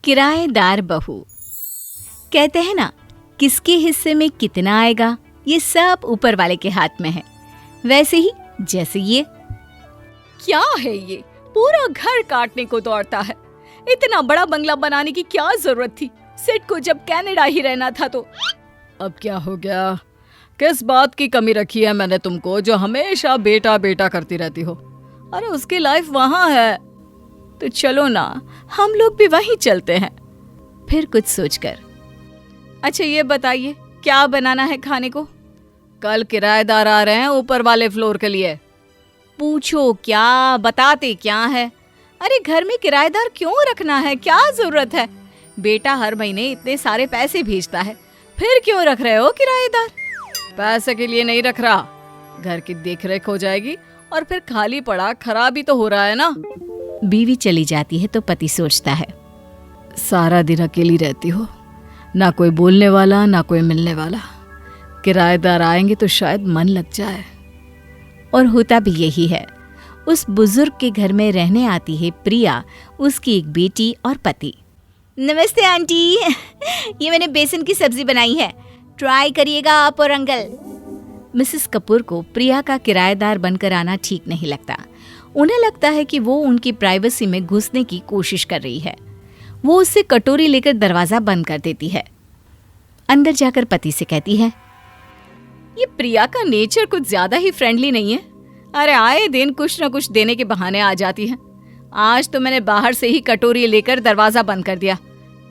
किराएदार बहू। कहते हैं ना, किसके हिस्से में कितना आएगा ये सब ऊपर वाले के हाथ में है। वैसे ही जैसे ये क्या है, ये पूरा घर काटने को दौड़ता है। इतना बड़ा बंगला बनाने की क्या जरूरत थी? सिड को जब कनाडा ही रहना था तो। अब क्या हो गया? किस बात की कमी रखी है मैंने तुमको जो हमेशा बेटा बेटा करती रहती हो? अरे उसकी लाइफ वहां है, तो चलो ना हम लोग भी वहीं चलते हैं। फिर कुछ सोचकर, अच्छा ये बताइए क्या बनाना है खाने को? कल किराएदार आ रहे हैं ऊपर वाले फ्लोर के लिए। पूछो क्या, बताते क्या है। अरे घर में किराएदार क्यों रखना है, क्या जरूरत है? बेटा हर महीने इतने सारे पैसे भेजता है, फिर क्यों रख रहे हो किराएदार? पैसे के लिए नहीं रख रहा, घर की देखरेख हो जाएगी और फिर खाली पड़ा खराब ही तो हो रहा है ना। बीवी चली जाती है तो पति सोचता है, सारा दिन अकेली रहती हो, ना कोई बोलने वाला ना कोई मिलने वाला। किराएदार आएंगे तो शायद मन लग जाए। और होता भी यही है। उस बुजुर्ग के घर में रहने आती है प्रिया, उसकी एक बेटी और पति। नमस्ते आंटी, ये मैंने बेसन की सब्जी बनाई है, ट्राई करिएगा आप और अंकल। मिसेस कपूर को प्रिया का किराएदार बनकर आना ठीक नहीं लगता। उन्हें लगता है कि वो उनकी प्राइवेसी में घुसने की कोशिश कर रही है। वो उससे कटोरी लेकर दरवाजा बंद कर देती है। अंदर जाकर पति से कहती है, ये प्रिया का नेचर कुछ ज्यादा ही फ्रेंडली नहीं है। अरे आए दिन कुछ न कुछ देने के बहाने आ जाती है। आज तो मैंने बाहर से ही कटोरी लेकर दरवाजा बंद कर दिया।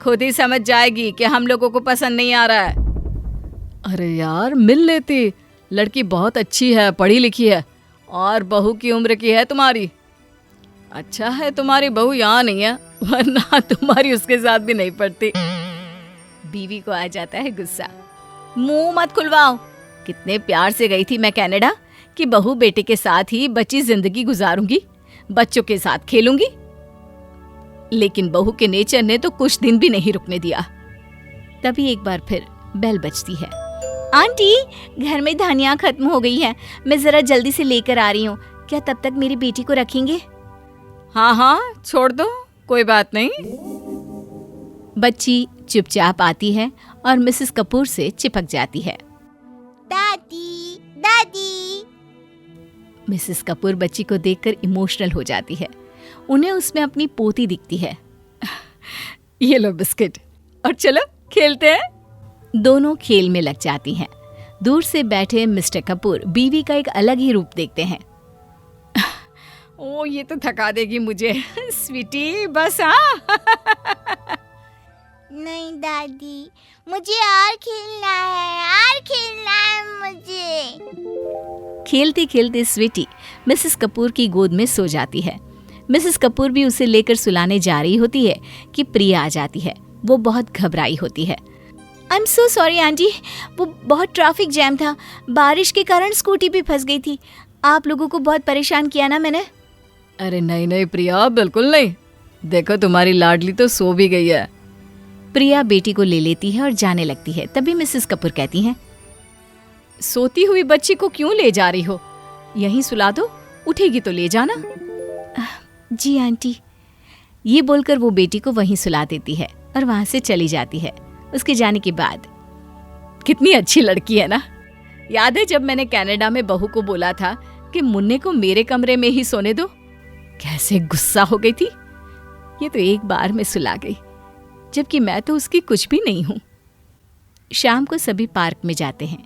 खुद ही समझ जाएगी कि हम लोगों को पसंद नहीं आ रहा है। अरे यार मिल लेती, लड़की बहुत अच्छी है, पढ़ी लिखी है और बहू की उम्र की है तुम्हारी। अच्छा है तुम्हारी बहू यहाँ नहीं है, वरना तुम्हारी उसके साथ भी नहीं पड़ती। बीवी को आ जाता है गुस्सा। मुंह मत खुलवाओ, कितने प्यार से गई थी मैं कनाडा कि बहू बेटे के साथ ही बची जिंदगी गुजारूंगी, बच्चों के साथ खेलूंगी। लेकिन बहू के नेचर ने तो कुछ दिन भी नहीं रुकने दिया। तभी एक बार फिर बेल बजती है। आंटी, घर में धनिया खत्म हो गई है, मैं जरा जल्दी से लेकर आ रही हूँ, क्या तब तक मेरी बेटी को रखेंगे? हाँ हाँ छोड़ दो, कोई बात नहीं। बच्ची चुपचाप आती है और मिसेस कपूर से चिपक जाती है। दादी दादी। मिसेस कपूर बच्ची को देखकर इमोशनल हो जाती है। उन्हें उसमें अपनी पोती दिखती है। ये लो बिस्किट और चलो खेलते हैं। दोनों खेल में लग जाती हैं। दूर से बैठे मिस्टर कपूर बीवी का एक अलग ही रूप देखते हैं। ओ ये तो थका देगी मुझे स्वीटी, बस। हाँ नहीं दादी, मुझे और खेलना है मुझे। खेलते खेलते स्वीटी मिसेस कपूर की गोद में सो जाती है। मिसेस कपूर भी उसे लेकर सुलाने जा रही होती है कि प्रिया आ जाती है। वो बहुत घबराई होती है। I am so sorry aunty, वो बहुत ट्रैफिक जैम था, बारिश के कारण स्कूटी भी फंस गई थी। आप लोगों को बहुत परेशान किया ना मैंने? अरे नहीं नहीं प्रिया, बिल्कुल नहीं। देखो तुम्हारी लाडली तो सो भी गई है। प्रिया बेटी को ले लेती है और जाने लगती है। तभी मिसेस कपूर कहती हैं, सोती हुई बच्ची को क्यों ले जा रही हो? यहीं सुला दो, उठेगी तो ले जाना। जी आंटी। ये बोलकर वो बेटी को वहीं सुला देती है और वहां से चली जाती है। उसके जाने के बाद, कितनी अच्छी लड़की है ना। याद है जब मैंने कनाडा में बहू को बोला था कि मुन्ने को मेरे कमरे में ही सोने दो, कैसे गुस्सा हो गई थी। ये तो एक बार में सुला गई, जबकि मैं तो उसकी कुछ भी नहीं हूं। शाम को सभी पार्क में जाते हैं,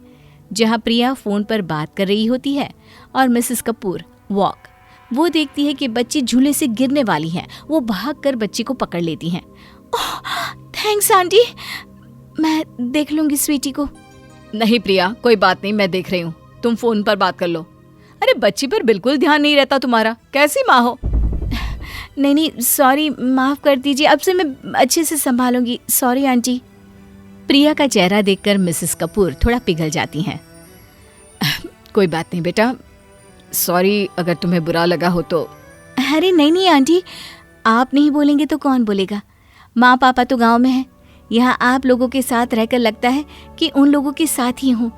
जहां प्रिया फोन पर बात कर रही होती है और मिसेस कपूर वॉक। वो देखती है कि बच्ची झूले से गिरने वाली है। वो भागकर बच्ची को पकड़ लेती हैं। थैंक्स आंटी, मैं देख लूंगी स्वीटी को। नहीं प्रिया, कोई बात नहीं, मैं देख रही हूँ, तुम फोन पर बात कर लो। अरे बच्ची पर बिल्कुल ध्यान नहीं रहता तुम्हारा, कैसी माँ हो। नहीं सॉरी, माफ कर दीजिए, अब से मैं अच्छे से संभालूंगी। Sorry aunty. प्रिया का चेहरा देखकर मिसेस कपूर थोड़ा पिघल जाती हैं। कोई बात नहीं बेटा, सॉरी अगर तुम्हें बुरा लगा हो तो। अरे नहीं आंटी, आप नहीं बोलेंगे तो कौन बोलेगा। माँ पापा तो गांव में हैं, यहाँ आप लोगों के साथ रहकर लगता है कि उन लोगों के साथ ही हूँ।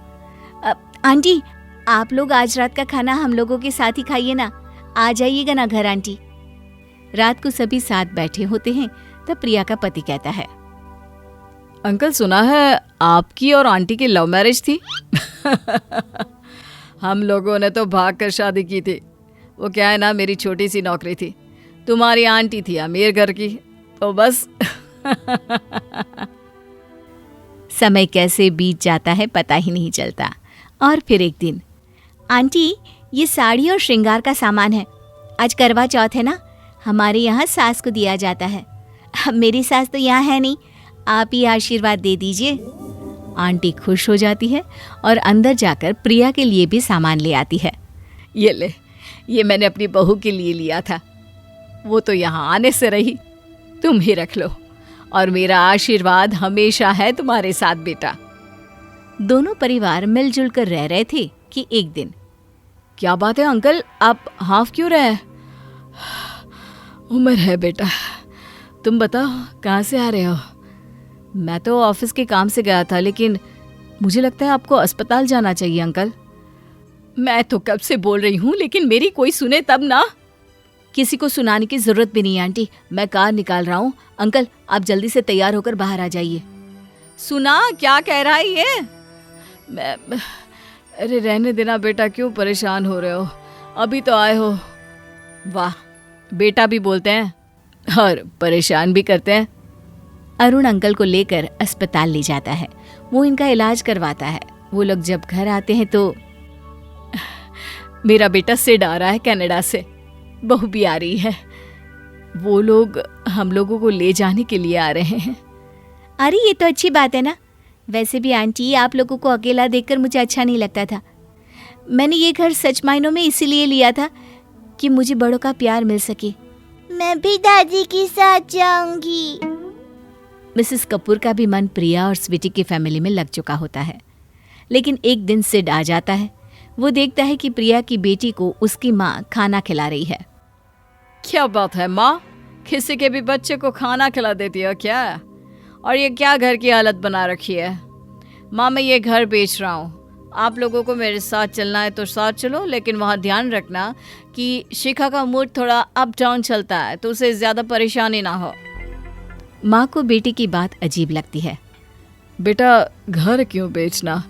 आंटी, आप लोग आज रात का खाना हम लोगों के साथ ही खाइए ना, आ जाइएगा ना घर आंटी। रात को सभी साथ बैठे होते हैं, तब प्रिया का पति कहता है, अंकल सुना है आपकी और आंटी की लव मैरिज थी। हम लोगों ने तो भाग कर शादी की थी। वो क्या है ना, मेरी छोटी सी नौकरी थी, तुम्हारी आंटी थी अमीर घर की, तो बस। समय कैसे बीत जाता है पता ही नहीं चलता। और फिर एक दिन, आंटी ये साड़ी और श्रृंगार का सामान है, आज करवा चौथ है ना, हमारे यहाँ सास को दिया जाता है। अब मेरी सास तो यहाँ है नहीं, आप ही आशीर्वाद दे दीजिए। आंटी खुश हो जाती है और अंदर जाकर प्रिया के लिए भी सामान ले आती है। ये ले, ये मैंने अपनी बहू के लिए लिया था, वो तो यहाँ आने से रही, तुम ही रख लो, और मेरा आशीर्वाद हमेशा है तुम्हारे साथ बेटा। दोनों परिवार मिलजुल कर रह रहे थे कि एक दिन, क्या बात है अंकल, आप हाफ क्यों रहे? उम्र है बेटा, तुम बताओ कहाँ से आ रहे हो? मैं तो ऑफिस के काम से गया था, लेकिन मुझे लगता है आपको अस्पताल जाना चाहिए अंकल। मैं तो कब से बोल रही हूँ, लेकिन मेरी कोई सुने तब ना। किसी को सुनाने की जरूरत भी नहीं आंटी, मैं कार निकाल रहा हूँ। अंकल आप जल्दी से तैयार होकर बाहर आ जाइए। सुना क्या कह रहा है ये? अरे रहने देना बेटा, क्यों परेशान हो रहे हो, अभी तो आए हो। वाह, बेटा भी बोलते हैं और परेशान भी करते हैं। अरुण अंकल को लेकर अस्पताल ले जाता है, वो इनका इलाज करवाता है। वो लोग जब घर आते हैं तो मेरा बेटा सिड आ रहा है कनाडा से, बहू भी आ रही है, वो लोग हम लोगों को ले जाने के लिए आ रहे हैं। अरे ये तो अच्छी बात है ना। वैसे भी आंटी आप लोगों को अकेला देखकर मुझे अच्छा नहीं लगता था। मैंने ये घर सच मायनों में इसीलिए लिया था कि मुझे बड़ों का प्यार मिल सके। मैं भी दादी के साथ जाऊंगी। मिसेस कपूर का भी मन प्रिया और स्वीटी की फैमिली में लग चुका होता है। लेकिन एक दिन सिड आ जाता है। वो देखता है कि प्रिया की बेटी को उसकी माँ खाना खिला रही है। क्या बात है माँ, किसी के भी बच्चे को खाना खिला देती है क्या? और ये क्या घर की हालत बना रखी है? माँ मैं ये घर बेच रहा हूँ, आप लोगों को मेरे साथ चलना है तो साथ चलो, लेकिन वहाँ ध्यान रखना कि शिखा का मूड थोड़ा अप डाउन चलता है, तो उसे ज़्यादा परेशानी ना हो। माँ को बेटी की बात अजीब लगती है। बेटा घर क्यों बेचना,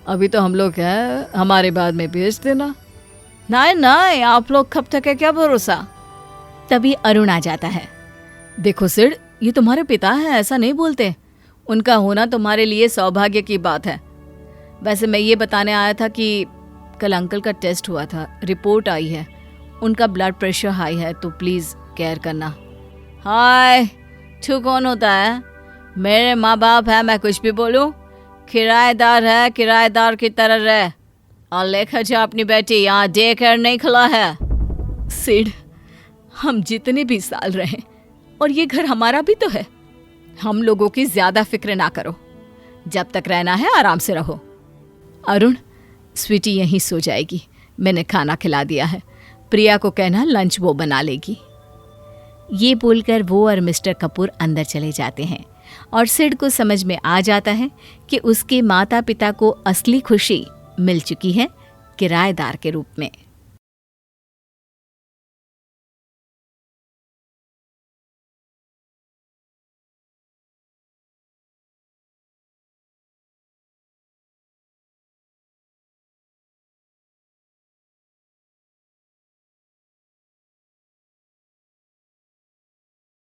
अभी तो हम लोग हैं, हमारे बाद में बेच देना। नहीं नहीं, आप लोग कब तक है क्या भरोसा। तभी अरुण आ जाता है। देखो सिड, ये तुम्हारे पिता हैं, ऐसा नहीं बोलते, उनका होना तुम्हारे लिए सौभाग्य की बात है। वैसे मैं ये बताने आया था कि कल अंकल का टेस्ट हुआ था, रिपोर्ट आई है, उनका ब्लड प्रेशर हाई है, तो प्लीज़ केयर करना। हाय, तू कौन होता है? मेरे माँ बाप है, मैं कुछ भी बोलूँ? किराएदार है, किराएदार की तरह रह, और लेकर जा अपनी बेटी, यहाँ डे केयर नहीं खुला है। सिड, हम जितने भी साल रहे और ये घर हमारा भी तो है, हम लोगों की ज्यादा फिक्र ना करो, जब तक रहना है आराम से रहो। अरुण, स्वीटी यहीं सो जाएगी, मैंने खाना खिला दिया है, प्रिया को कहना लंच वो बना लेगी। ये बोलकर वो और मिस्टर कपूर अंदर चले जाते हैं और सिड को समझ में आ जाता है कि उसके माता पिता को असली खुशी मिल चुकी है किराएदार के रूप में।